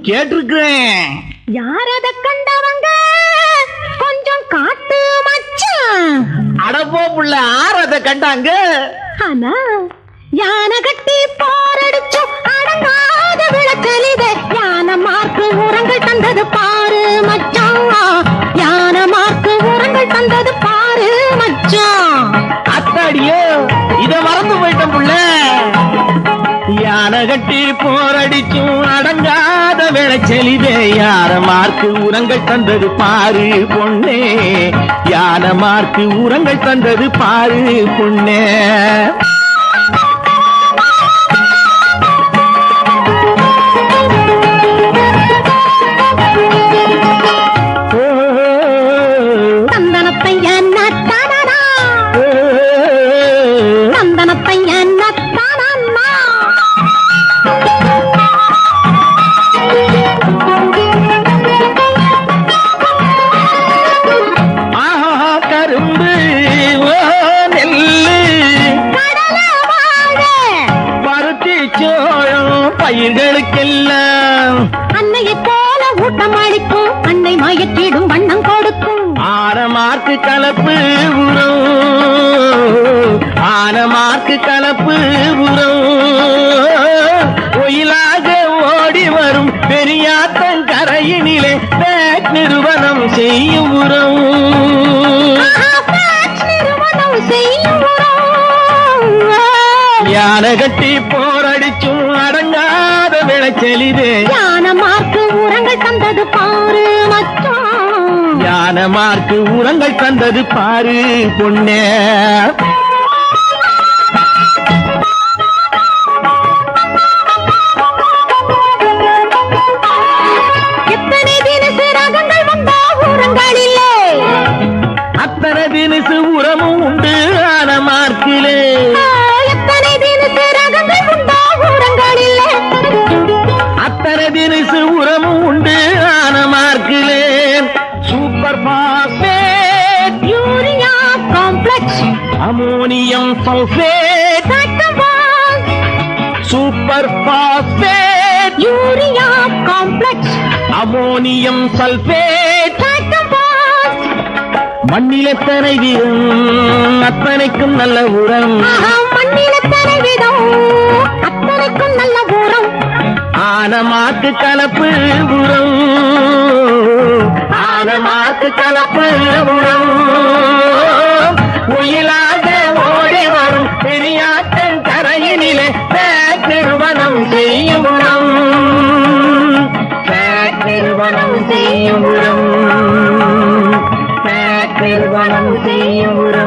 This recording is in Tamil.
கேட்டிருக்கிறேன். யார் அத கண்டவங்க கொஞ்சம் காட்டு மச்சான். அடப்போ புள்ள, ஆறு அதை கண்டாங்க. ஆனா யானை கட்டி போரடிச்சு அடங்காத விளக்கலிதே. யானை மார்க்கு உரங்கள் தந்தது பாரு மச்சான். யானை மார்க்கு உரங்கள் தந்தது பாரு மச்சான். அத்தாடியோ, இத மறந்து போயிட்டேன் புள்ள. யானை கட்டி போரடிச்சும் அடங்காத விளைச்சலிதே. யானை மார்க்கு உரங்கள் தந்தது பாரு பொண்ணே. யானை மார்க்கு உரங்கள் தந்தது பாரு பொண்ணே. பயிர்களுக்கெல்லாம் அன்னையை போல ஊட்டம் அளிக்கும். அன்னை மயற்றிடும் வண்ணம் கொடுக்கும். ஆனமார்க்கு கலப்பு உரம். ஆனமார்க்கு கலப்பு உரம். ஒயிலாக ஓடி வரும் பெரியாத்தன் கரையினிலே பேக் நிறுவனம் செய்யும் உரம். நிறுவனம் செய்யும் உரம். யானை கட்டி போரடிச்சும் அடங்காத விளைச்சலிதே. யானை மார்க்கு உரங்கள் தந்தது பாரு மச்சான். யானை மார்க்கு உரங்கள் தந்தது பாரு பொண்ணே. எத்தனை தினசு ரகங்கள் வந்தா உரங்களிலே. அத்தனை தினசு உரமும் உண்டு ஆன மார்க்கிலே. எத்தனை தினசு ரகங்கள் வந்தா உரங்களிலே. அத்தனை தினசு உரமும் உண்டு ஆன மார்க்கிலே. Super phosphate, urea complex, ammonium sulphate. Super phosphate, urea complex, ammonium sulphate. மண்ணில் எத்தனை வீதம் அத்தனைக்கும் நல்ல உரம். மண்ணில் எத்தனை வீதம் அத்தனைக்கும் நல்ல உரம். ஆனமாக்கு கலப்பு உரம். ஆனமாக்கு கலப்பு உரம். ஒயிலாக ஓடி வரும் பெரியாத்தன் கரையினிலே பேக் நிறுவனம் செய்யும் உரம். பேக் நிறுவனம் செய்யும் உரம். பேக் நிறுவனம் செய்யும் உரம்.